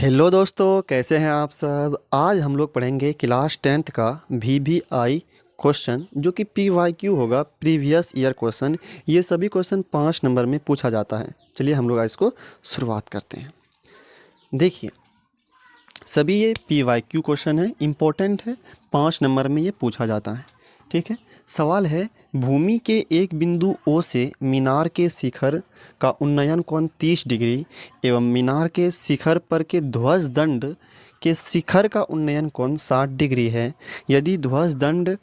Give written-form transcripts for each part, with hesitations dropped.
Hello दोस्तों, कैसे हैं आप सब। आज हम लोग पढ़ेंगे क्लास 10th का VBI क्वेश्चन, जो कि PYQ होगा, प्रीवियस ईयर क्वेश्चन। ये सभी क्वेश्चन 5 नंबर में पूछा जाता है। चलिए हम लोग आज इसको शुरुआत करते हैं। देखिए, सभी ये PYQ क्वेश्चन है, इम्पोर्टेंट है, 5 नंबर में ये पूछा जाता है। ठीक है। सवाल है, भूमि के एक बिंदु O से मीनार के शिखर का उन्नयन कोण 30 डिग्री एवं मीनार के शिखर पर के ध्वज दंड के शिखर का उन्नयन कोण 60 डिग्री है। यदि ध्वज दंड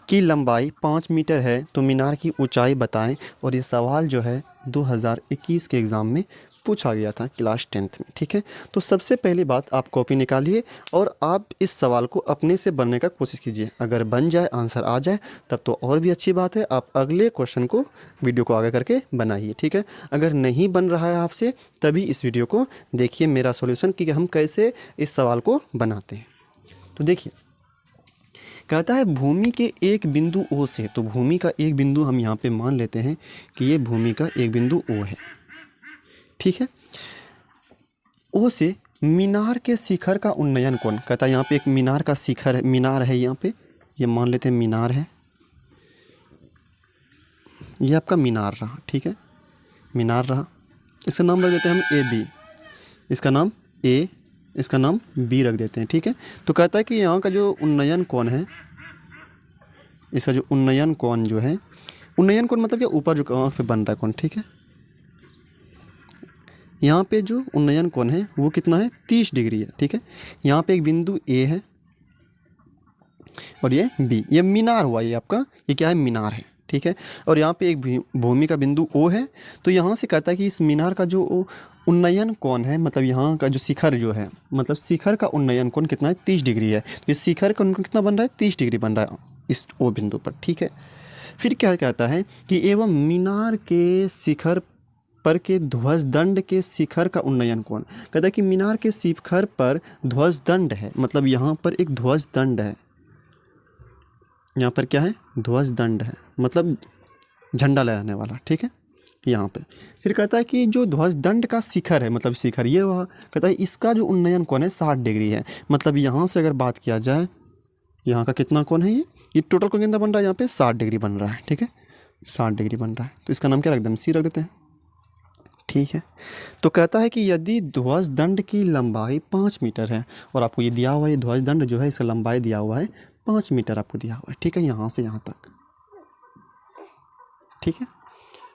की लंबाई 5 मीटर है तो मीनार की ऊंचाई बताएं। और ये सवाल जो है 2021 के एग्ज़ाम में पूछा गया था क्लास 10th में। ठीक है। तो सबसे पहली बात, आप कॉपी निकालिए और आप इस सवाल को अपने से बनने का कोशिश कीजिए। अगर बन जाए, आंसर आ जाए, तब तो और भी अच्छी बात है। आप अगले क्वेश्चन को, वीडियो को आगे करके बनाइए। ठीक है। अगर नहीं बन रहा है आपसे, तभी इस वीडियो को देखिए, मेरा सॉल्यूशन कि हम कैसे इस सवाल को बनाते हैं। तो देखिए, कहता है भूमि के एक बिंदु O से, तो भूमि का एक बिंदु हम यहाँ पे मान लेते हैं कि ये भूमि का एक बिंदु O है। ठीक है। O से मीनार के शिखर का उन्नयन कोण, कहता है यहाँ पे एक मीनार का शिखर है, मीनार है यहाँ पे, ये मान लेते हैं मीनार है, ये आपका मीनार रहा। ठीक है, मीनार रहा। इसका नाम रख देते हैं हम AB, इसका नाम A, इसका नाम B रख देते हैं। ठीक है। तो कहता है कि यहाँ का जो उन्नयन कोण है, इसका जो उन्नयन कोण जो है, उन्नयन कोण मतलब कि ऊपर जो वहाँ पे बन रहा है कोण। ठीक है। यहाँ पे जो उन्नयन कोण है वो कितना है, 30 डिग्री है। ठीक है। यहाँ पे एक बिंदु A है और ये B, ये मीनार हुआ, ये आपका, ये क्या है, मीनार है। ठीक है। और यहाँ पे एक भूमि का बिंदु O है। तो यहाँ से कहता है कि इस मीनार का जो उन्नयन कोण है, मतलब यहाँ का जो शिखर जो है, मतलब शिखर का उन्नयन कोण कितना है, 30 डिग्री है। तो इस शिखर का उन्नयन कितना बन रहा है, 30 डिग्री बन रहा है इस O बिंदु पर। ठीक है। फिर क्या कहता है कि एवं मीनार के शिखर पर के ध्वज दंड के शिखर का उन्नयन कोण, कहता है कि मीनार के शिखर पर ध्वज दंड है, मतलब यहाँ पर एक ध्वज दंड है, यहाँ पर क्या है, ध्वज दंड है, मतलब झंडा लहराने वाला। ठीक है, यहाँ पे। फिर कहता है कि जो ध्वज दंड का शिखर है, मतलब शिखर ये हुआ, कहता है इसका जो उन्नयन कोण है 60 डिग्री है। मतलब यहाँ से अगर बात किया जाए, यहाँ का कितना कोण है, ये टोटल कोण कितना बन रहा है, यहाँ पे 60 डिग्री बन रहा है। ठीक है, 60 डिग्री बन रहा है। तो इसका नाम क्या रख दें, C रख देते हैं। ठीक है। तो कहता है कि यदि ध्वज दंड की लंबाई 5 मीटर है, और आपको ये दिया हुआ है, ध्वज दंड जो है इसका लंबाई दिया हुआ है 5 मीटर आपको दिया हुआ है। ठीक है, यहाँ से यहाँ तक। ठीक है।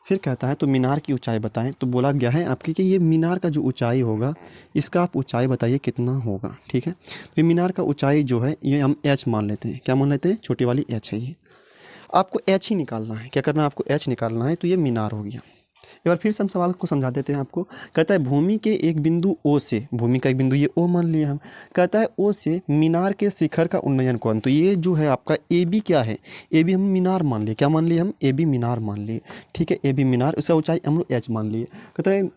फिर कहता है तो मीनार की ऊंचाई बताएं। तो बोला गया है आपकी कि ये मीनार का जो ऊंचाई होगा, इसका आप ऊंचाई बताइए कितना होगा। ठीक है। तो ये मीनार का ऊंचाई जो है, ये हम H मान लेते हैं। क्या मान लेते हैं, छोटी वाली H है ये। आपको H ही निकालना है। क्या करना है, आपको H निकालना है। तो ये मीनार हो गया। एक बार फिर से हम सवाल को समझा देते हैं आपको। कहता है भूमि के एक बिंदु O से, भूमि का एक बिंदु ये O मान लिया हम, कहता है O से मीनार के शिखर का उन्नयन कोण, तो ये जो है आपका AB क्या है, AB हम मीनार मान लिए। क्या मान लिए हम, AB मीनार मान लिए। ठीक है, AB मीनार, उसका ऊंचाई हम लोग H मान लिए। कहता है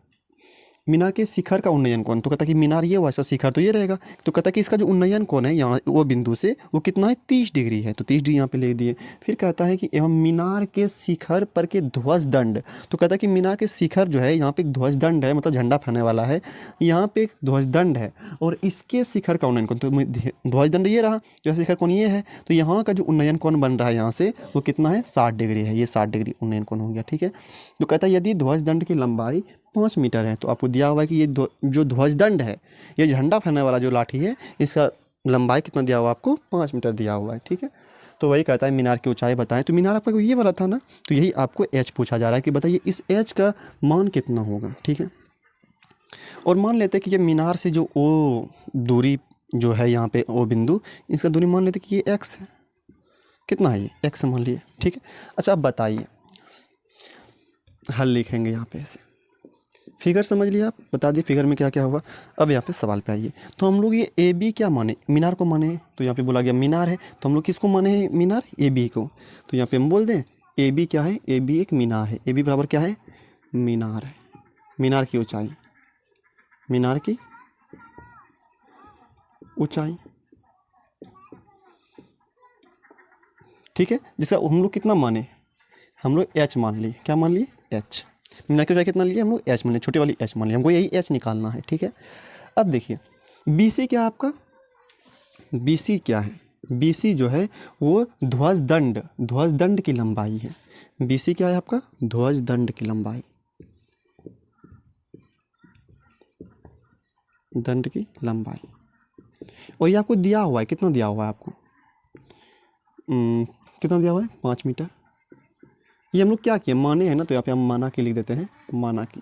मीनार के शिखर का उन्नयन कोण, तो कहता है कि मीनार ये हुआ, इसका शिखर तो ये रहेगा। तो कहता है कि इसका जो उन्नयन कोण है यहाँ वो बिंदु से, वो कितना है, 30 डिग्री है। तो 30 डिग्री यहाँ पे ले दिए। फिर कहता है कि एवं मीनार के शिखर पर के ध्वज दंड, तो कहता है कि मीनार के शिखर जो है, यहाँ पे एक ध्वज दंड है, मतलब झंडा फहराने वाला है, यहाँ पे एक ध्वज दंड है, और इसके शिखर का उन्नयन कोण, तो ध्वज दंड ये रहा, जो शिखर कोण ये है, तो यहाँ का जो उन्नयन कोण बन रहा है यहाँ से, वो कितना है, 60 डिग्री है। ये 60 डिग्री उन्नयन कोण हो गया। ठीक है। तो कहता है यदि ध्वज दंड की लंबाई 5 मीटर है, तो आपको दिया हुआ है कि ये जो ध्वजदंड है, ये झंडा फहराने वाला जो लाठी है, इसका लंबाई कितना दिया हुआ है, आपको 5 मीटर दिया हुआ है। ठीक है। तो वही कहता है मीनार की ऊंचाई बताएं। तो मीनार आपका ये वाला था ना, तो यही आपको H पूछा जा रहा है कि बताइए इस H का मान कितना होगा। ठीक है। और मान लेते हैं कि ये मीनार से जो O दूरी जो है, यहाँ पे O बिंदु, इसका दूरी मान लेते हैं कि ये X है। कितना है, ये X मान लिए। ठीक है। अच्छा, अब बताइए, हल लिखेंगे यहाँ पे ऐसे। फिगर समझ लिया आप, बता दिए फिगर में क्या क्या होगा। अब यहाँ पे सवाल पे आइए। तो हम लोग ये AB क्या माने, मीनार को माने। तो यहाँ पे बोला गया मीनार है, तो हम लोग किसको माने हैं, मीनार, AB को। तो यहाँ पे हम बोल दें AB क्या है, AB एक मीनार है। AB बराबर क्या है, मीनार है। मीनार की ऊंचाई, मीनार की ऊंचाई। ठीक है। जिसका हम लोग कितना माने, हम लोग H मान लिए। क्या मान लिए, H। मीनार की ऊंचाई कितना लिए हम लोग, H मान लिए, छोटी वाली H मान लिए। हमको यही H निकालना है। ठीक है। अब देखिए, BC क्या है आपका, BC क्या है, BC जो है वो ध्वजदंड की लंबाई है। BC क्या है आपका, ध्वजदंड की लंबाई, दंड की लंबाई। और ये आपको दिया हुआ है, कितना दिया हुआ है आपको, कितना दिया हुआ है, 5 मीटर। ये हम लोग क्या किए, माने हैं ना, तो यहाँ पे हम माना की लिख देते हैं, माना की,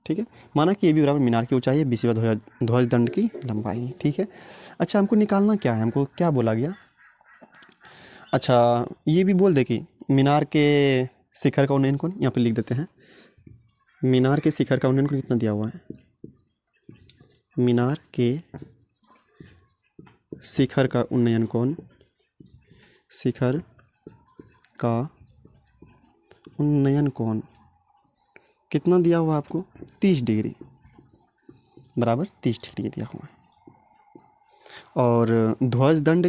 ठीक है। माना कि ये भी बराबर मीनार की ऊंचाई है, BC बराबर ध्वजदंड की लंबाई है, ठीक है। अच्छा हमको निकालना क्या है, हमको क्या बोला गया, अच्छा ये भी बोल दे कि मीनार के शिखर का उन्नयन कोण, यहाँ पे लिख देते हैं, मीनार के शिखर का उन्नयन कोण कितना दिया हुआ है, मीनार के शिखर का उन्नयन कोण, शिखर का उन्नयन कोण कितना दिया हुआ आपको, 30 डिग्री, बराबर 30 डिग्री दिया हुआ है। और ध्वजदंड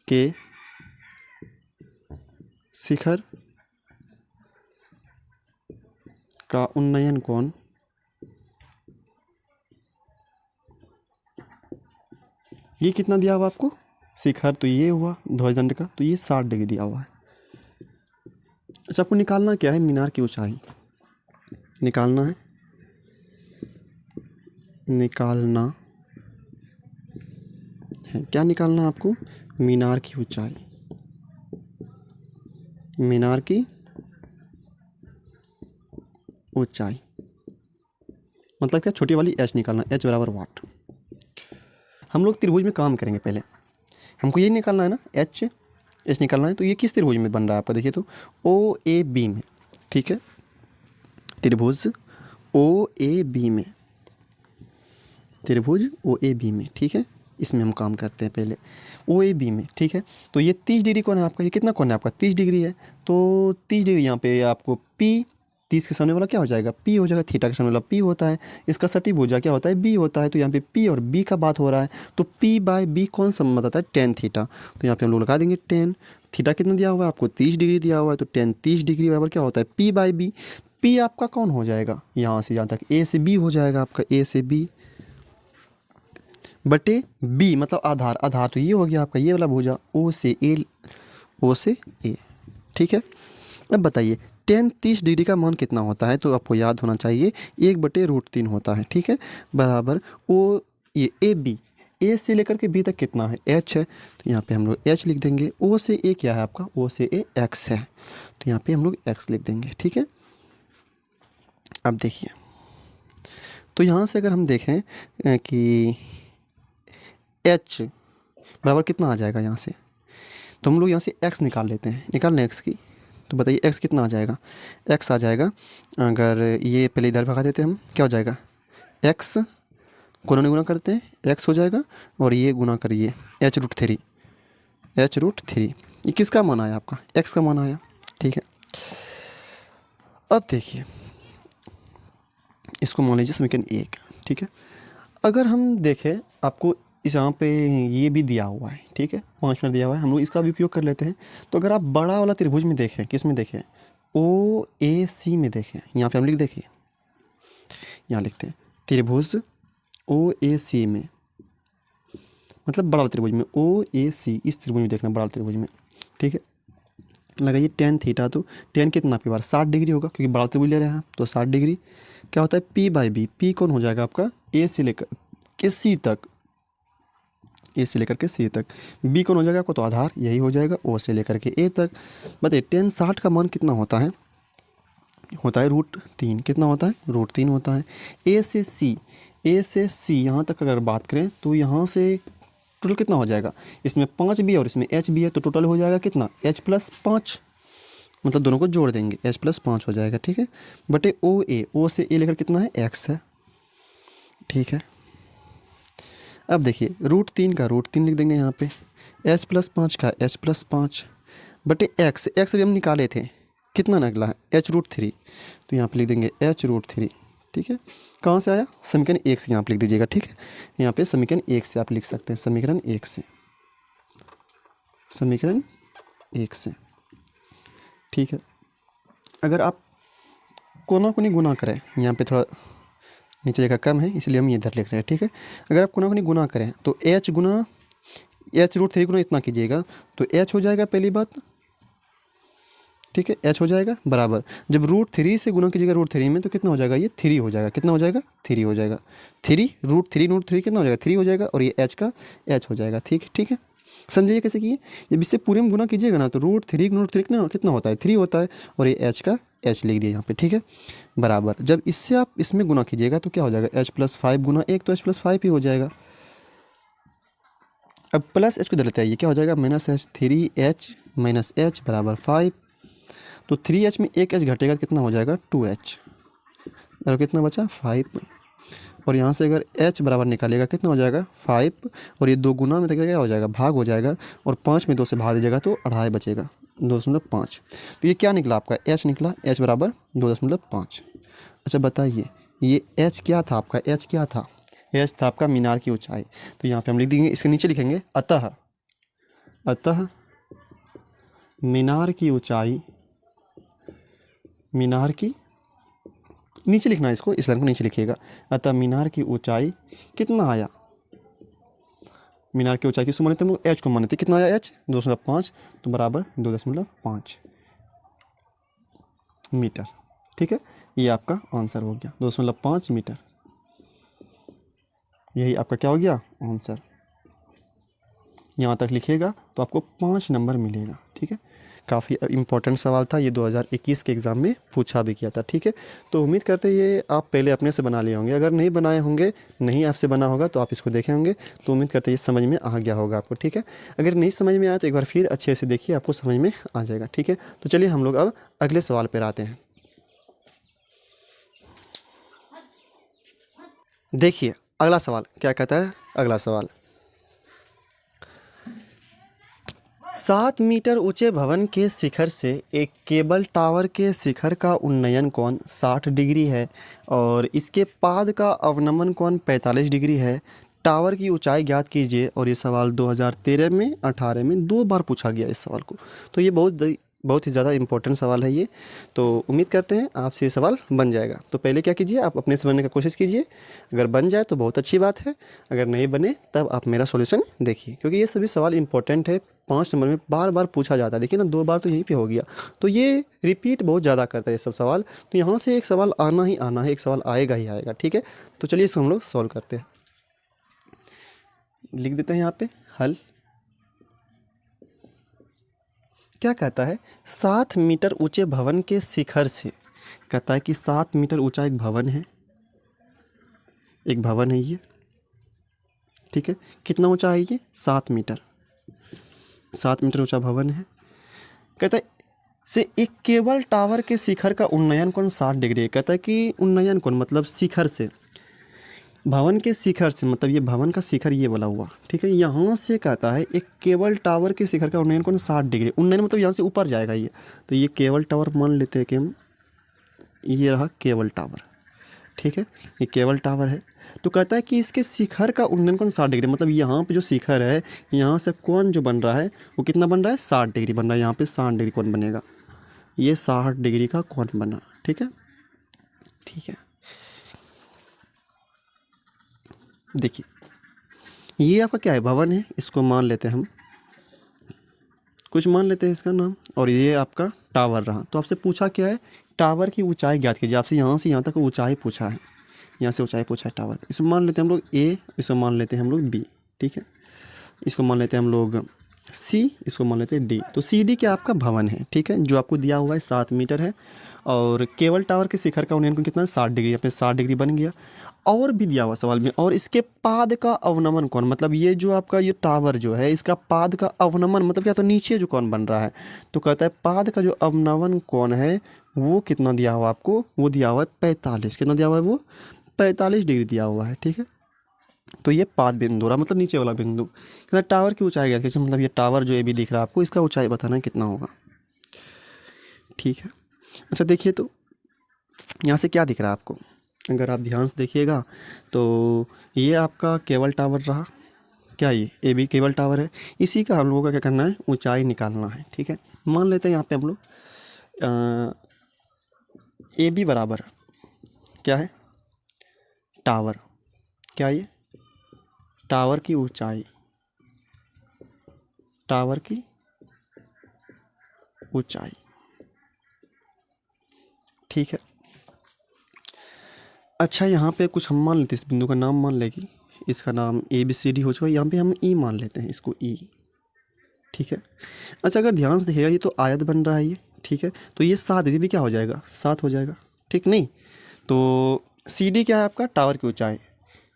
के शिखर का उन्नयन कोण ये कितना दिया हुआ आपको, शिखर तो ये हुआ, ध्वजदंड का तो ये 60 डिग्री दिया हुआ है। अच्छा आपको निकालना क्या है, मीनार की ऊंचाई निकालना है, क्या निकालना है आपको, मीनार की ऊंचाई, मीनार की ऊंचाई मतलब क्या, छोटी वाली h निकालना, h बराबर वाट। हम लोग त्रिभुज में काम करेंगे, पहले हमको ये निकालना है ना, h निकालना है। तो ये किस त्रिभुज में बन रहा है आपका, देखिए तो OAB में, ठीक है, त्रिभुज OAB में, त्रिभुज OAB में, ठीक है, इसमें हम काम करते हैं पहले OAB में, ठीक है। तो ये 30 डिग्री कौन है आपका, ये कितना कौन है आपका, 30 डिग्री है। तो 30 डिग्री यहाँ पे आपको P, 30 के सामने वाला क्या हो जाएगा, P हो जाएगा, थीटा के सामने वाला P होता है, इसका सटी भुजा क्या होता है, B होता है। तो यहाँ पे P और B का बात हो रहा है, तो P/B कौन सा बताता है, tan थीटा। तो यहाँ पे हम लोग लगा देंगे tan थीटा, कितना दिया हुआ है आपको, 30 डिग्री दिया हुआ है, तो tan 30 डिग्री बराबर क्या होता है, P/B। P आपका कौन हो जाएगा, यहाँ से यहाँ तक A से B हो जाएगा आपका, A से B बटे B मतलब आधार तो ये हो गया आपका, ये वाला भुजा O से A, ठीक है। अब बताइए tan 30 डिग्री का मान कितना होता है, तो आपको याद होना चाहिए 1/√3 होता है, ठीक है, बराबर ये A से लेकर के B तक कितना है, h है। तो यहाँ पे हम लोग h लिख देंगे। O से A क्या है आपका, O से A x है, तो यहाँ पे हम लोग x लिख देंगे, ठीक है। अब देखिए तो यहाँ से अगर हम देखें कि h बराबर कितना आ जाएगा यहाँ से, तो हम लोग यहाँ से x निकाल लेते हैं, निकाल लें x की। तो बताइए x कितना आ जाएगा, x आ जाएगा, अगर ये पहले इधर भगा देते हैं हम, क्या हो जाएगा, x को गुना करते हैं x हो जाएगा, और ये गुना करिए h√3, ये किसका मान आया आपका, x का मान आया, ठीक है। अब देखिए इसको मान लीजिए समीकरण 1, ठीक है। अगर हम देखें आपको इस यहाँ पे ये भी दिया हुआ है, ठीक है, 5 मिनट दिया हुआ है, हम लोग इसका भी उपयोग कर लेते हैं। तो अगर आप बड़ा वाला त्रिभुज में देखें, किस में देखें, OAC में देखें, यहाँ पे हम लिख देखिए, यहाँ लिखते हैं त्रिभुज OAC में, मतलब बड़ा त्रिभुज में OAC, इस त्रिभुज में देखना, बड़ा त्रिभुज में, ठीक है। लगाइए tan थीटा, तो tan कितना आपके पास 60 डिग्री होगा, क्योंकि बड़ा त्रिभुज ले रहे हैं आप, तो 60 डिग्री क्या होता है, P/B। P कौन हो जाएगा आपका, A से लेकर के C तक, A से लेकर के C तक। B कौन हो जाएगा आपको, तो आधार यही हो जाएगा, O से लेकर के A तक। बताइए tan 60 का मान कितना होता है, √3, कितना होता है, √3 होता है। A से C यहाँ तक अगर बात करें, तो यहाँ से टोटल कितना हो जाएगा, इसमें 5 भी है और इसमें h भी है, तो टोटल हो जाएगा कितना, h+5, मतलब दोनों को जोड़ देंगे, h+5 हो जाएगा, ठीक है, बटे O से A लेकर कितना है, x है, ठीक है। अब देखिए √3 का √3 लिख देंगे यहाँ पे, h+5 का h+5 बटे x भी हम निकाले थे, कितना निकला है, h√3, तो यहाँ पे लिख देंगे h√3, ठीक है। कहाँ से आया, समीकरण 1 से यहाँ पे लिख दीजिएगा, ठीक है। यहाँ पे समीकरण 1 से आप लिख सकते हैं, समीकरण 1 से, ठीक है। अगर आप कोना कोनी गुना करें, यहाँ पे थोड़ा नीचे जगह कम है इसलिए हम इधर लिख रहे हैं, ठीक है। अगर आप कोना कोनी गुना करें तो एच गुना एच रूट थ्री गुना इतना कीजिएगा तो एच हो जाएगा पहली बात, ठीक है। एच हो जाएगा बराबर, जब रूट थ्री से गुना कीजिएगा रूट थ्री में तो कितना हो जाएगा, ये थ्री हो जाएगा। कितना हो जाएगा, थ्री हो जाएगा। थ्री रूट थ्री कितना हो जाएगा, थ्री हो जाएगा, और ये एच का एच हो जाएगा। ठीक है, ठीक है, समझिए कैसे किए। जब इससे पूरे में गुना कीजिएगा ना तो रूट थ्री कितना होता है, थ्री होता है, और ये एच का एच लिख दिया यहाँ पे, ठीक है, बराबर। जब इससे आप इसमें गुना कीजिएगा तो क्या हो जाएगा, एच प्लस फाइव गुना एक, तो एच प्लस फाइव ही हो जाएगा। अब प्लस एच को इधर लेते हैं, ये क्या हो जाएगा, minus H, three H minus H बराबर फाइव। तो थ्री एच में एक एच घटेगा तो कितना हो जाएगा, टू एच, और कितना बचा, फाइव। और यहाँ से अगर एच बराबर निकालेगा कितना हो जाएगा, फाइव, और ये दो गुना में तो क्या हो जाएगा, भाग हो जाएगा, और पाँच में दो से भाग दीजिएगा तो अढ़ाई बचेगा, 2.5। तो ये क्या निकला आपका, एच निकला, एच बराबर 2.5। अच्छा बताइए ये एच क्या था आपका, एच क्या था, एच था आपका मीनार की ऊंचाई। तो यहाँ पे हम लिख देंगे, इसके नीचे लिखेंगे अतः, अतः मीनार की ऊंचाई, मीनार की, नीचे लिखना है इसको, इस लाइन को नीचे लिखिएगा। अतः मीनार की ऊंचाई कितना आया, मीनार की ऊंचाई किसको माने थे हम लोग, एच को माने थे। कितना आया, एच 2.5, तो बराबर 2.5 मीटर, ठीक है। ये आपका आंसर हो गया 2.5 मीटर, यही आपका क्या हो गया आंसर। यहाँ तक लिखिएगा तो आपको 5 नंबर मिलेगा, ठीक है। काफ़ी इम्पोर्टेंट सवाल था ये, 2021 के एग्ज़ाम में पूछा भी किया था, ठीक है। तो उम्मीद करते हैं ये आप पहले अपने से बना लिए होंगे, अगर नहीं बनाए होंगे, नहीं आपसे बना होगा तो आप इसको देखे होंगे, तो उम्मीद करते हैं ये समझ में आ गया होगा आपको, ठीक है। अगर नहीं समझ में आया तो एक बार फिर अच्छे से देखिए, आपको समझ में आ जाएगा, ठीक है। तो चलिए हम लोग अब अगले सवाल पर आते हैं। देखिए अगला सवाल क्या कहता है, अगला सवाल, 7 मीटर ऊंचे भवन के शिखर से एक केबल टावर के शिखर का उन्नयन कोण 60 डिग्री है और इसके पाद का अवनमन कोण 45 डिग्री है। टावर की ऊंचाई ज्ञात कीजिए। और ये सवाल 2013 में 18 में 2 बार पूछा गया इस सवाल को, तो ये बहुत ही ज़्यादा इंपॉर्टेंट सवाल है ये। तो उम्मीद करते हैं आपसे ये सवाल बन जाएगा। तो पहले क्या कीजिए, आप अपने से बनने का कोशिश कीजिए, अगर बन जाए तो बहुत अच्छी बात है, अगर नहीं बने तब आप मेरा सॉल्यूशन देखिए, क्योंकि ये सभी सवाल इंपॉर्टेंट है, 5 नंबर में बार बार पूछा जाता है। देखिए ना, 2 बार तो यहीं पे हो गया, तो ये रिपीट बहुत ज़्यादा करता है ये सब सवाल। तो यहाँ से एक सवाल आना ही आना है, एक सवाल आएगा ही आएगा, ठीक है। तो चलिए इसको हम लोग सॉल्व करते हैं, लिख देते हैं यहाँ पे हल। क्या कहता है, 7 मीटर ऊंचे भवन के शिखर से, कहता है कि 7 मीटर ऊंचा एक भवन है, एक भवन है ये, ठीक है। कितना ऊंचा है ये, 7 मीटर, 7 मीटर ऊंचा भवन है। कहता है से एक केबल टावर के शिखर का उन्नयन कोण 60 डिग्री है। कहता है कि उन्नयन कोण मतलब शिखर से, भवन के शिखर से, मतलब ये भवन का शिखर ये वाला हुआ, ठीक है। यहाँ से कहता है एक केबल टावर के शिखर का उन्नयन कोण 60 डिग्री, उन्नयन मतलब यहाँ से ऊपर जाएगा ये। तो ये केबल टावर मान लेते हैं कि हम, ये रहा केबल टावर, ठीक है, ये केबल टावर है। तो कहता है कि इसके शिखर का उन्नयन कोण 60 डिग्री, मतलब यहाँ पे जो शिखर है, यहाँ से कोण जो बन रहा है वो कितना बन रहा है, 60 डिग्री बन रहा है। यहाँ पे 60 डिग्री कोण बनेगा, ये 60 डिग्री का कोण बना, ठीक है, ठीक है। देखिए ये आपका क्या है, भवन है, इसको मान लेते हैं हम, कुछ मान लेते हैं इसका नाम, और ये आपका टावर रहा। तो आपसे पूछा क्या है, टावर की ऊंचाई ज्ञात कीजिए। आपसे यहाँ से यहाँ तक ऊंचाई पूछा है, यहाँ से ऊंचाई पूछा है टावर का। इसको मान लेते हैं हम लोग ए, इसको मान लेते हैं हम लोग बी, ठीक है। इसको मान लेते हैं हम लोग सी, इसको मान लेते हैं डी। तो सी डी क्या आपका भवन है, ठीक है, जो आपको दिया हुआ है 7 मीटर है। और केबल टावर के शिखर का उन्नयन कोण कितना है, 60 डिग्री, यहाँ पे 60 डिग्री बन गया। और भी दिया हुआ सवाल में, और इसके पाद का अवनमन कोण, मतलब ये जो आपका ये टावर जो है, इसका पाद का अवनमन मतलब क्या, तो नीचे जो कोण बन रहा है। तो कहता है पाद का जो अवनमन कोण है वो कितना दिया हुआ आपको, वो दिया हुआ है 45। कितना दिया हुआ है वो, 45 डिग्री दिया हुआ है, ठीक है। तो ये पाद बिंदु रहा, मतलब नीचे वाला बिंदु। कहता है टावर की ऊंचाई क्या, मतलब ये टावर जो ये भी दिख रहा है आपको, इसका ऊंचाई बताना है कितना होगा, ठीक है। अच्छा देखिए, तो यहाँ से क्या दिख रहा है आपको, अगर आप ध्यान से देखिएगा तो ये आपका केबल टावर रहा, क्या ये भी केबल टावर है। इसी का हम लोगों का क्या करना है, ऊंचाई निकालना है, ठीक है। मान लेते हैं यहाँ पे हम लोग ए बी बराबर क्या है, टावर। क्या ये, टावर की ऊंचाई, टावर की ऊंचाई। ठीक है। अच्छा यहाँ पे कुछ हम मान लेते हैं, इस बिंदु का नाम मान लेगी, इसका नाम ए बी सी डी हो चुका है, यहाँ पे हम ई मान लेते हैं इसको, ई। ठीक है। अच्छा अगर ध्यान से देखिएगा, ये तो आयत बन रहा है ये, ठीक है, तो ये 7 ये भी क्या हो जाएगा, 7 हो जाएगा। ठीक नहीं, तो सी डी क्या है आपका, टावर की ऊंचाई।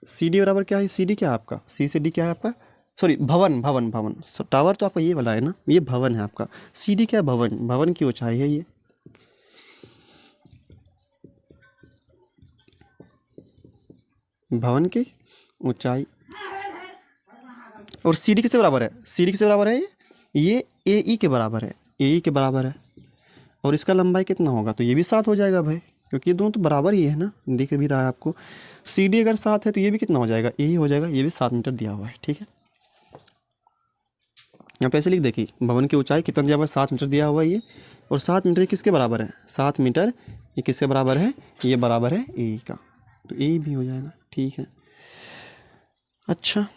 सी डी बराबर क्या है, सी डी क्या है आपका, सी से डी क्या है आपका, सॉरी भवन, भवन भवन, टावर तो आपका ये वाला है ना, ये भवन है आपका। सी डी क्या है, भवन, भवन की ऊंचाई है ये। भवन की ऊंचाई। और सी डी किससे बराबर है, सी डी किससे बराबर है, ये ए ई के बराबर है, ए ई के बराबर है। और इसका लंबाई कितना होगा, तो ये भी 7 हो जाएगा भाई, क्योंकि ये दोनों तो बराबर ही है ना, दिख भी रहा है आपको। सी डी अगर 7 है तो ये भी कितना हो जाएगा, ए ही हो जाएगा, ये भी 7 मीटर दिया हुआ है। ठीक है, यहाँ पे ऐसे लिख देखिए, भवन की ऊंचाई कितना दिया हुआ है, 7 मीटर दिया हुआ है ये। और 7 मीटर किसके बराबर है, 7 मीटर ये किसके बराबर है, ये बराबर है ए का, तो ए भी हो जाएगा। ठीक है। अच्छा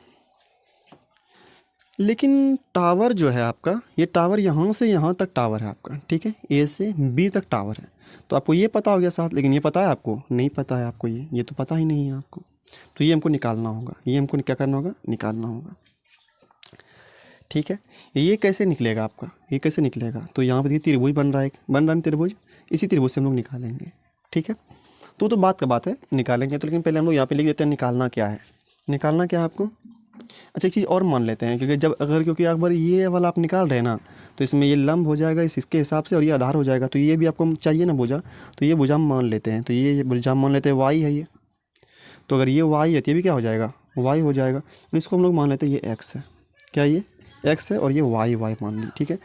लेकिन टावर जो है आपका, ये टावर यहाँ से यहाँ तक टावर है आपका, ठीक है, ए से बी तक टावर है। तो आपको ये पता हो गया 7, लेकिन ये पता है आपको, नहीं पता है आपको, ये तो पता ही नहीं है आपको। तो ये हमको निकालना होगा, ये हमको क्या करना होगा, निकालना होगा। ठीक है, ये कैसे निकलेगा आपका, ये कैसे निकलेगा, तो यहाँ पर त्रिभुज बन रहा है, बन रहा है त्रिभुज, इसी त्रिभुज से हम लोग निकालेंगे। ठीक है, तो बात का बात है, निकालेंगे तो, लेकिन पहले हम लोग यहाँ पे लिख देते हैं निकालना क्या है, निकालना क्या है आपको। अच्छा एक चीज़ और मान लेते हैं, क्योंकि जब अगर क्योंकि एक बार ये वाला आप निकाल रहे हैं ना, तो इसमें ये लंब हो जाएगा इसके हिसाब से, और ये आधार हो जाएगा, तो ये भी आपको चाहिए ना भुजा, तो ये भुजा हम मान लेते हैं, तो ये भुजा हम मान लेते हैं वाई है ये। तो अगर ये वाई है तो ये भी क्या हो जाएगा, वाई हो जाएगा। और इसको हम लोग मान लेते हैं ये एक्स है, क्या ये एक्स है, और ये वाई मान ली। ठीक है,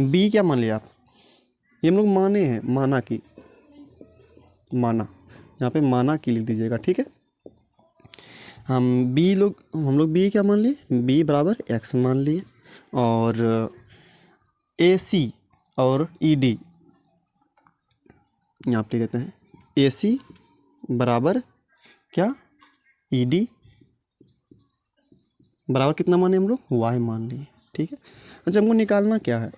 बी क्या मान लिया आप, ये हम लोग माने हैं, माना की, माना, यहाँ पे माना की लिख दीजिएगा। ठीक है, हम लोग बी क्या मान लिए, बी बराबर एक्स मान लिए। और ए सी और ई डी यहाँ पे लिख देते हैं, ए सी बराबर क्या, ई डी बराबर कितना माने हम लोग, वाई मान लिए। ठीक है। अच्छा हमको निकालना क्या है,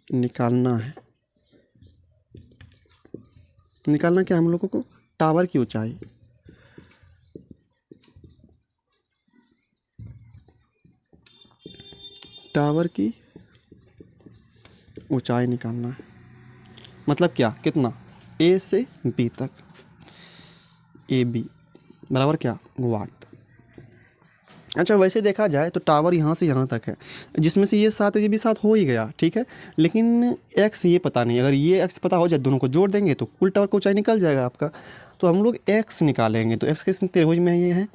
निकालना क्या है हम लोगों को, टावर की ऊंचाई। टावर की ऊंचाई निकालना है, मतलब क्या, कितना, ए से बी तक, ए बी बराबर क्या, वाट। अच्छा वैसे देखा जाए तो टावर यहाँ से यहाँ तक है, जिसमें से ये 7 है, ये भी 7 हो ही गया। ठीक है, लेकिन एक्स ये पता नहीं, अगर ये एक्स पता हो जाए, दोनों को जोड़ देंगे तो कुल टावर की ऊंचाई निकल जाएगा आपका। तो हम लोग एक्स निकालेंगे, तो एक्स किस त्रिभुज में ये है,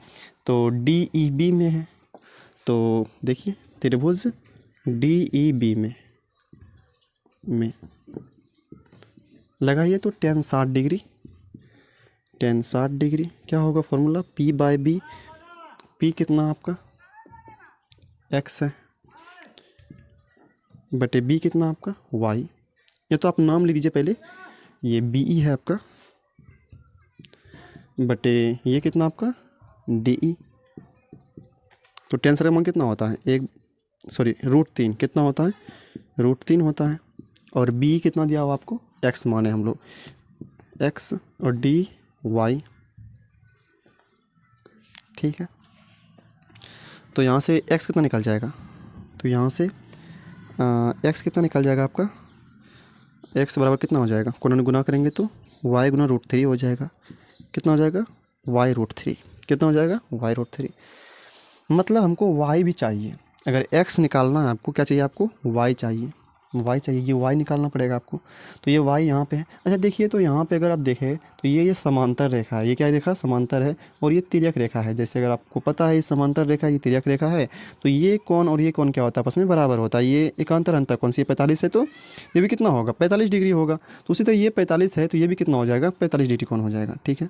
तो डी ई बी में है। तो देखिए त्रिभुज डी ई बी में लगाइए तो tan 60 डिग्री, tan 60 डिग्री क्या होगा फॉर्मूला, P बाई बी, P कितना आपका x है, बटे B कितना आपका y। ये तो आप नाम लिख दीजिए पहले, ये बी ई है आपका, बटे ये कितना आपका डी ई। तो tan का मान कितना होता है, √3 कितना होता है, √3 होता है। और b कितना दिया हुआ आपको, x माने हम लोग, x और डी वाई। ठीक है, तो यहाँ से x कितना निकल जाएगा, तो यहाँ से x कितना निकल जाएगा आपका, x बराबर कितना हो जाएगा, गुना करेंगे तो y गुना √3 हो जाएगा, कितना हो जाएगा y√3, कितना हो जाएगा y√3। मतलब हमको y भी चाहिए, अगर x निकालना है आपको, क्या चाहिए आपको, y चाहिए, y चाहिए, ये y निकालना पड़ेगा आपको। तो ये y यहाँ पे है। अच्छा देखिए, तो यहाँ पे अगर आप देखें तो ये समांतर रेखा है, ये क्या रेखा, समांतर है, और ये तिर्यक रेखा है। जैसे अगर आपको पता है ये समांतर रेखा, ये तिर्यक रेखा है, तो ये कोण और ये कोण क्या होता है, आपस में बराबर होता है। ये एकांतर अंतर कोण से 45 है, तो ये भी कितना होगा, 45 डिग्री होगा। तो उसी तरह ये 45 है, तो ये भी कितना हो जाएगा, 45 डिग्री कोण हो जाएगा। ठीक है,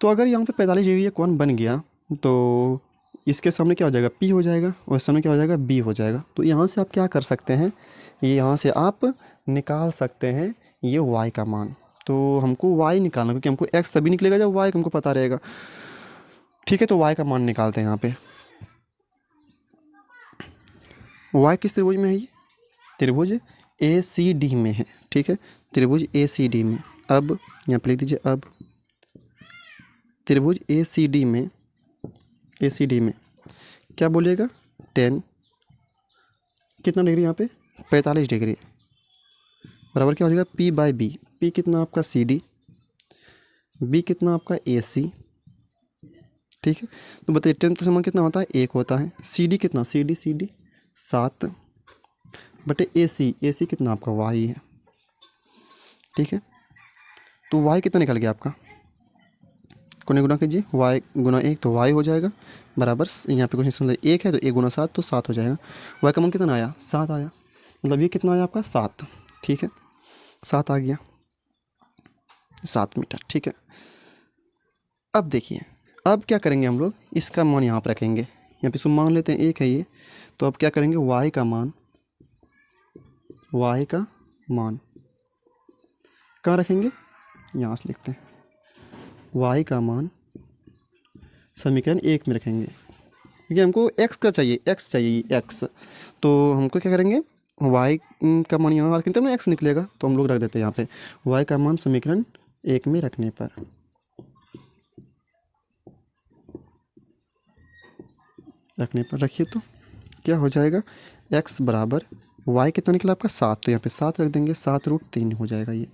तो अगर यहाँ पे 45 डिग्री कोण बन गया, तो इसके सामने क्या हो जाएगा, p हो जाएगा, और इस सामने क्या हो जाएगा, b हो जाएगा। तो यहाँ से आप क्या कर सकते हैं, ये यहाँ से आप निकाल सकते हैं ये y का मान। तो हमको y निकालना, क्योंकि हमको x तभी निकलेगा जब y हमको पता रहेगा। ठीक है, तो y का मान निकालते हैं यहाँ पे। y किस त्रिभुज में है, ये त्रिभुज ACD में है। ठीक है, त्रिभुज ACD में। अब यहाँ पे लिख दीजिए, अब त्रिभुज ACD में क्या बोलिएगा, 10 कितना डिग्री, यहाँ पे 45 डिग्री, बराबर क्या हो जाएगा, p/b। p कितना आपका CD, b कितना आपका AC। ठीक है, तो बताइए 10 का समान कितना होता है, 1 होता है। CD कितना, CD 7 बटे AC कितना आपका y है। ठीक है, तो y कितना निकल गया आपका, कोने गुना कीजिए, y गुना 1 तो y हो जाएगा, बराबर यहाँ पे क्वेश्चन समझ 1 है तो 1 गुना 7 तो 7 हो जाएगा। y का मान कितना आया, 7 आया, मतलब ये कितना आया आपका 7। ठीक है, 7 आ गया, 7 मीटर। ठीक है, अब देखिए, अब क्या करेंगे हम लोग, इसका मान यहाँ पर रखेंगे, यहाँ पे सुन मान लेते हैं 1 है ये, तो अब क्या करेंगे, y का मान कहाँ रखेंगे, यहाँ से लिखते हैं, y का मान समीकरण 1 में रखेंगे, क्योंकि हमको x का चाहिए, x चाहिए x। तो हमको क्या करेंगे, y का मान यहाँ रखेंगे तब ना x निकलेगा, तो हम लोग रख देते हैं यहाँ पे y का मान समीकरण 1 में रखने पर रखिए तो क्या हो जाएगा, x बराबर y कितना निकला आपका 7, तो यहाँ पे 7 रख देंगे, 7√3 हो जाएगा ये।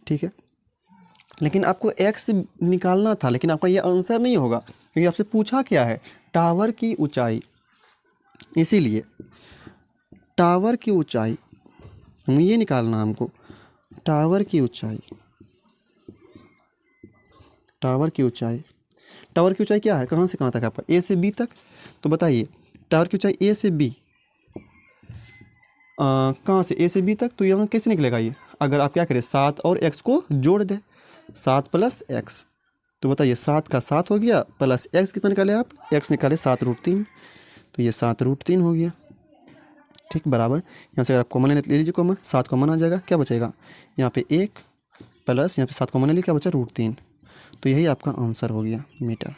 ठीक है, लेकिन आपको x निकालना था, लेकिन आपका ये आंसर नहीं होगा, क्योंकि आपसे पूछा क्या है, टावर की ऊंचाई। इसीलिए टावर की ऊंचाई हम ये निकालना, हमको टावर की ऊंचाई क्या है, कहाँ से कहाँ तक है आपका, A से B तक। तो बताइए टावर की ऊंचाई A से B, कहाँ से A से B तक, तो यहाँ कैसे निकलेगा ये, अगर आप क्या करें 7 और x को जोड़ दें, 7 + x, तो बताइए 7 का 7 हो गया, प्लस x कितना निकाले आप, x निकाले 7√3, तो ये 7√3 हो गया। ठीक, बराबर यहाँ से अगर आप कॉमन ले लीजिए, कॉमन 7 कॉमन आ जाएगा, क्या बचेगा यहाँ पे 1 प्लस यहाँ पे 7 कॉमन ले लीजिए, क्या बचा √3, तो यही आपका आंसर हो गया, मीटर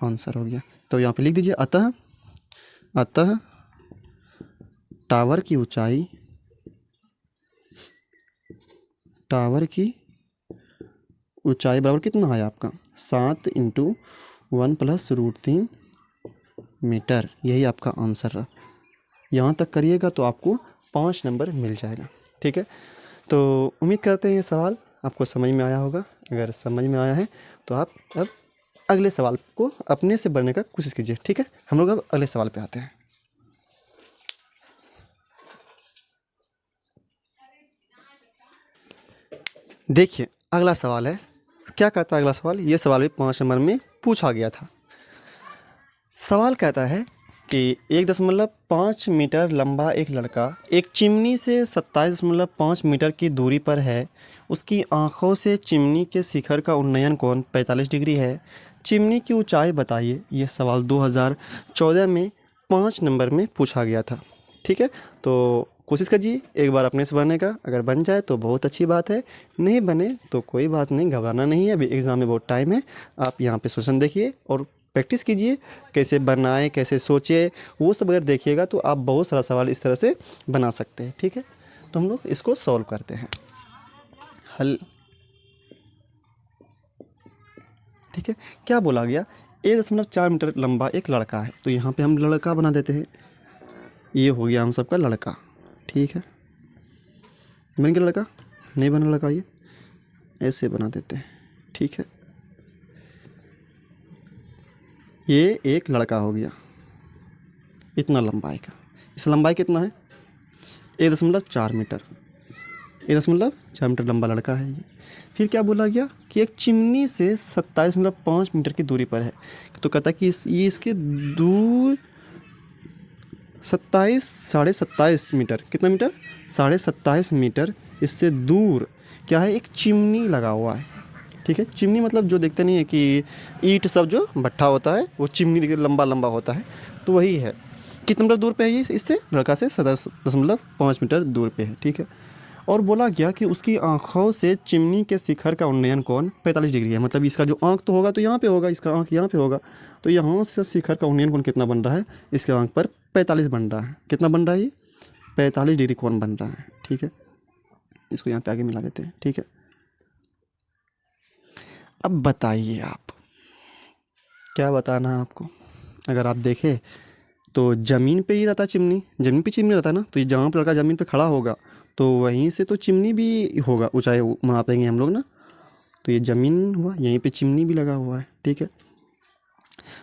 आंसर हो गया। तो यहाँ पे लिख दीजिए, अतः टावर की ऊंचाई बराबर कितना आया आपका, 7 × 1 + √3 मीटर, यही आपका आंसर रहा। यहाँ तक करिएगा तो आपको 5 नंबर मिल जाएगा। ठीक है, तो उम्मीद करते हैं ये सवाल आपको समझ में आया होगा। अगर समझ में आया है तो आप अब अगले सवाल को अपने से बढ़ने का कोशिश कीजिए। ठीक है, हम लोग अब अगले सवाल पे आते हैं। देखिए अगला सवाल है, क्या कहता है अगला सवाल, ये सवाल भी 5 नंबर में पूछा गया था। सवाल कहता है कि 1.5 मीटर लंबा एक लड़का एक चिमनी से 27.5 मीटर की दूरी पर है। उसकी आंखों से चिमनी के शिखर का उन्नयन कोण 45 डिग्री है। चिमनी की ऊंचाई बताइए। यह सवाल 2014 में 5 नंबर में पूछा गया था। ठीक है, तो कोशिश कीजिए एक बार अपने से बनने का। अगर बन जाए तो बहुत अच्छी बात है, नहीं बने तो कोई बात नहीं, घबराना नहीं है। अभी एग्ज़ाम में बहुत टाइम है। आप यहाँ पे क्वेश्चन देखिए और प्रैक्टिस कीजिए, कैसे बनाए, कैसे सोचे, वो सब अगर देखिएगा तो आप बहुत सारा सवाल इस तरह से बना सकते हैं। ठीक है, तो हम लोग इसको सॉल्व करते हैं। हल, ठीक है, क्या बोला गया, 1.4 मीटर लंबा एक लड़का है। तो यहाँ पे हम लड़का बना देते हैं। ये हो गया हम सबका लड़का। ठीक है, बन गया लड़का, नहीं बना लड़का, ये ऐसे बना देते हैं। ठीक है, ये एक लड़का हो गया इतना लंबाई का। इस लंबाई कितना है 1.4 मीटर। 1.4 मीटर लंबा लड़का है ये। फिर क्या बोला गया कि एक चिमनी से 27.5 मीटर की दूरी पर है। तो कहता है कि ये इसके दूर 27.5 मीटर, कितना मीटर, 27.5 मीटर इससे दूर क्या है, एक चिमनी लगा हुआ है। ठीक है। चिमनी मतलब जो देखते नहीं है कि ईंट सब जो भट्ठा होता है वो चिमनी देखिए लंबा लंबा होता है, तो वही है। कितने मीटर दूर पे है ये इससे, लड़का से 17.5 मीटर दूर पे है, ठीक है। और बोला गया कि उसकी आँखों से चिमनी के शिखर का उन्नयन कोण 45 डिग्री है। मतलब इसका जो आँख तो होगा तो यहाँ पे होगा, इसका आँख यहाँ पे होगा, तो यहाँ से शिखर का उन्नयन कोण कितना बन रहा है, इसके आँख पर 45 बन रहा है। कितना बन रहा है ये, 45 डिग्री कोण बन रहा है, ठीक है। इसको यहाँ पे आगे मिला देते हैं, ठीक है। अब बताइए आप, क्या बताना है आपको। अगर आप देखें तो ज़मीन पे ही रहता है चिमनी, ज़मीन पे चिमनी रहता है ना, तो ये जहाँ पर लड़का ज़मीन पे खड़ा होगा तो वहीं से तो चिमनी भी होगा, ऊंचाई मापेंगे हम लोग ना। तो ये ज़मीन हुआ, यहीं पे चिमनी भी लगा हुआ है, ठीक है।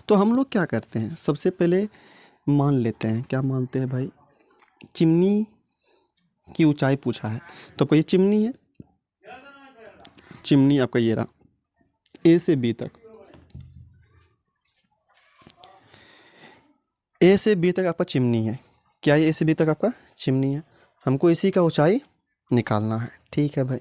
तो हम लोग क्या करते हैं, सबसे पहले मान लेते हैं, क्या मानते हैं भाई, चिमनी की ऊंचाई पूछा है तो आपका ये चिमनी है। चिमनी आपका ये रहा, ए से बी तक, ए से बी तक आपका चिमनी है। क्या ये ए से बी तक आपका चिमनी है, हमको इसी का ऊंचाई निकालना है, ठीक है भाई।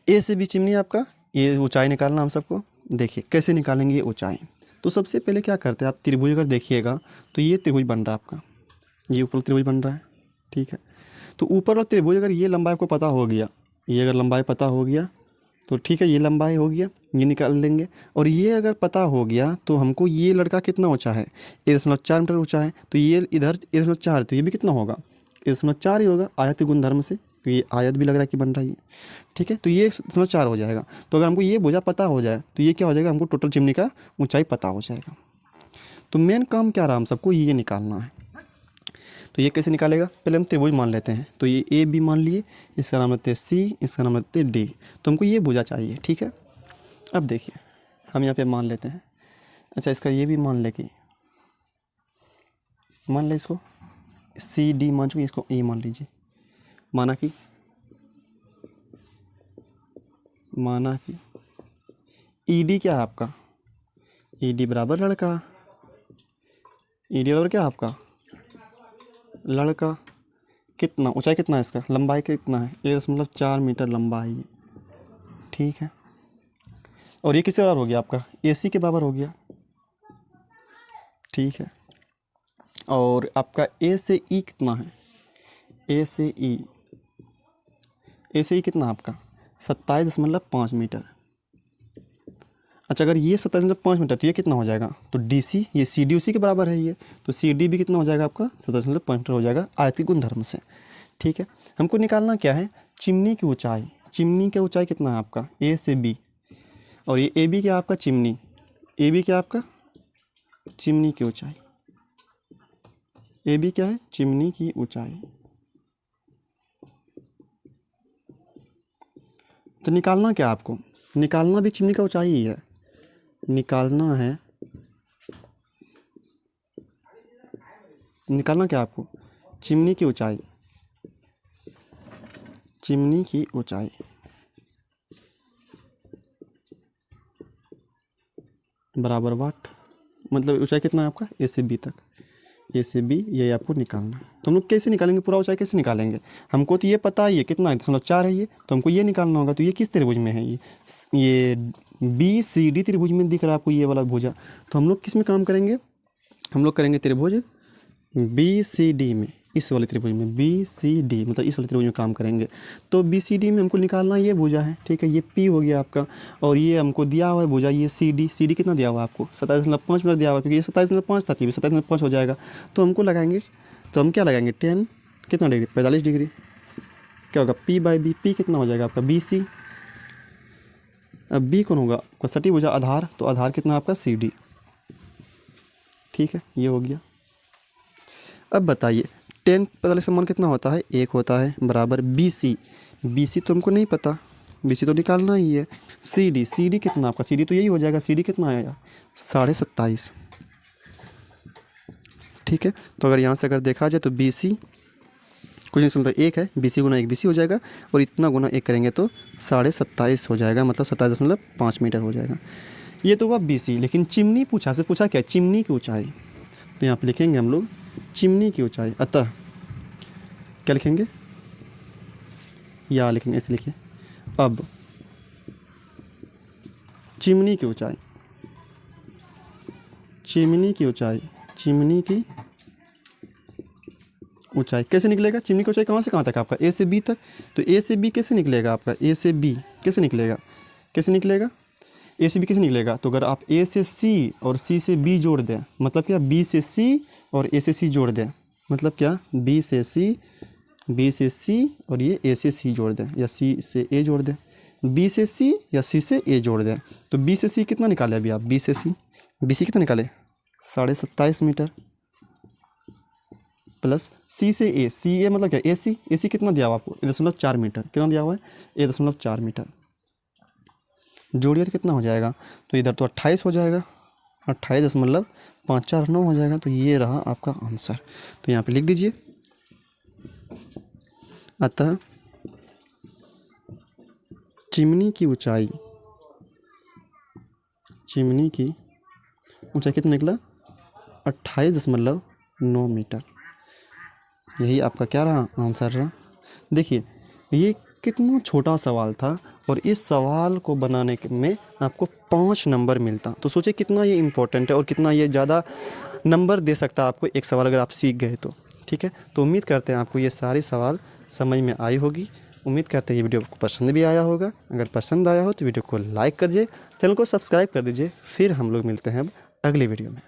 ए से बी चिमनी आपका, ये ऊंचाई निकालना हम सबको। देखिए कैसे निकालेंगे ये ऊंचाई। तो सबसे पहले क्या करते हैं, आप त्रिभुज अगर देखिएगा तो ये त्रिभुज बन रहा है आपका, ये ऊपर त्रिभुज बन रहा है, ठीक है। तो ऊपर वाला त्रिभुज अगर ये लंबाई आपको पता हो गया, ये अगर लंबाई पता हो गया तो ठीक है, ये लंबाई हो गया, ये निकाल लेंगे। और ये अगर पता हो गया तो हमको ये लड़का कितना ऊंचा है, 1.4 मीटर ऊंचा है, तो ये इधर 1.4, तो ये भी कितना होगा, 1.4 ही होगा, आयत के गुणधर्म से, तो ये आयत भी लग रहा है कि बन रही है, ठीक है। तो ये 1.4 हो जाएगा। तो अगर हमको ये भुजा पता हो जाए तो ये क्या हो जाएगा, हमको टोटल चिमनी का ऊंचाई पता हो जाएगा। तो मेन काम क्या रहा, हम सबको ये निकालना है। तो ये कैसे निकालेगा, पहले हम त्रिभुज मान लेते हैं। तो ये ए बी मान लिए, इसका नाम लेते हैं सी, इसका नाम लेते हैं डी। तो हमको ये भुजा चाहिए, ठीक है। अब देखिए हम यहाँ पे मान लेते हैं, अच्छा इसका ये भी मान ले कि, मान ले इसको सी डी मान चुके, इसको ए मान लीजिए। माना कि ई डी क्या है आपका, ई डी बराबर लड़का, ई डी बराबर क्या है आपका लड़का। कितना ऊंचाई, कितना है इसका, लंबाई कितना है, 1.4 मीटर लंबाई है, ठीक है। और ये किसके बराबर हो गया आपका, ए सी के बराबर हो गया, ठीक है। और आपका ए से ई कितना है, ए से ई कितना आपका 27.5 मीटर। अच्छा अगर ये 27.5 मीटर तो ये कितना हो जाएगा, तो डी सी, ये सी डी उसी के बराबर है ये, तो सी डी भी कितना हो जाएगा आपका 27.5 मीटर हो जाएगा आयतिक गुणधर्म से, ठीक है। हमको निकालना क्या है, चिमनी की ऊंचाई। चिमनी की ऊंचाई कितना है आपका, ए से बी, और ये ए बी क्या आपका चिमनी, ए बी क्या आपका चिमनी की ऊंचाई, ए बी क्या है चिमनी की ऊंचाई। तो निकालना क्या आपको, निकालना भी चिमनी का ऊंचाई ही है, निकालना है, निकालना क्या आपको, चिमनी की ऊंचाई, चिमनी की ऊंचाई बराबर वाट, मतलब ऊंचाई कितना है आपका ए से बी तक, ए से बी ये आपको निकालना है। तो हम लोग कैसे निकालेंगे, पूरा ऊंचाई कैसे निकालेंगे, हमको तो ये पता ही है कितना है 0.4 है ये, तो हमको ये निकालना होगा। तो ये किस त्रिभुज में है, ये बी सी डी त्रिभुज में दिख रहा है आपको ये वाला भुजा। तो हम लोग किस में काम करेंगे, हम लोग करेंगे त्रिभुज बी सी डी में, इस वाले त्रिभुज में बी सी डी, मतलब इस वाले त्रिभुज में काम करेंगे। तो बी सी डी में हमको निकालना ये भुजा है, ठीक है। ये पी हो गया आपका, और ये हमको दिया हुआ है भुजा ये सी डी कितना दिया हुआ है आपको 27.5 मीटर दिया हुआ है, क्योंकि ये 27.5 था, 27.5 हो जाएगा। तो हमको लगाएंगे, तो हम क्या लगाएंगे 10 कितना डिग्री 45 डिग्री, क्या होगा पी बाई बी, पी कितना हो जाएगा आपका बी सी। अब बी कौन होगा आपका सटी भुजा आधार, तो आधार कितना आपका सी डी, ठीक है। ये हो गया। अब बताइए 10 45 का मान कितना होता है, 1 होता है, बराबर बी सी, बी सी तो हमको नहीं पता, बी सी तो निकालना ही है। सी डी कितना आपका, सी डी तो यही हो जाएगा, सी डी कितना आएगा 27.5, ठीक है। तो अगर यहाँ से अगर देखा जाए तो बी सी कुछ नहीं समझता, 1 है, बी सी गुना 1 बी सी हो जाएगा, और इतना गुना 1 करेंगे तो 27.5 हो जाएगा, मतलब 27.5 मीटर हो जाएगा। ये तो हुआ बी सी। लेकिन चिमनी पूछा से पूछा क्या, चिमनी की ऊँचाई। तो यहाँ पर लिखेंगे हम लोग चिमनी की ऊंचाई, अतः क्या लिखेंगे, या लिखेंगे ऐसे लिखिए। अब चिमनी की ऊंचाई, चिमनी की ऊंचाई, चिमनी की ऊंचाई कैसे निकलेगा? चिमनी की ऊंचाई कहाँ से कहाँ तक आपका? ए से बी तक। तो ए से बी कैसे निकलेगा आपका? ए से बी कैसे निकलेगा? कैसे निकलेगा? ए से बी कैसे निकलेगा? तो अगर आप ए से सी और सी से बी जोड़ दें, मतलब क्या? बी से सी और ए से सी जोड़ दें, मतलब क्या? बी से सी, बी से सी और ये ए से सी जोड़ दें, या सी से ए जोड़ दें, बी से सी या सी से ए जोड़ दें। तो बी से सी कितना निकाले अभी आप? बी से सी, बी सी कितना निकाले? 27.5 मीटर, प्लस सी से ए, सी ए मतलब क्या? ए सी, ए सी कितना दिया हुआ आपको? 1.4 मीटर। कितना दिया हुआ है? 1.4 मीटर। जोड़िए तो कितना हो जाएगा? तो इधर तो 28 हो जाएगा, 28.549 हो जाएगा। तो ये रहा आपका आंसर। तो यहाँ पे लिख दीजिए, अतः चिमनी की ऊंचाई, चिमनी की ऊंचाई कितना निकला? 28.9 मीटर। यही आपका क्या रहा? आंसर रहा। देखिए ये कितना छोटा सवाल था और इस सवाल को बनाने में आपको 5 नंबर मिलता। तो सोचिए कितना ये इम्पोर्टेंट है और कितना ये ज़्यादा नंबर दे सकता है आपको एक सवाल अगर आप सीख गए तो। ठीक है, तो उम्मीद करते हैं आपको ये सारे सवाल समझ में आई होगी। उम्मीद करते हैं ये वीडियो आपको पसंद भी आया होगा। अगर पसंद आया हो तो वीडियो को लाइक कर दीजिए, चैनल को सब्सक्राइब कर दीजिए। फिर हम लोग मिलते हैं अब अगली वीडियो में।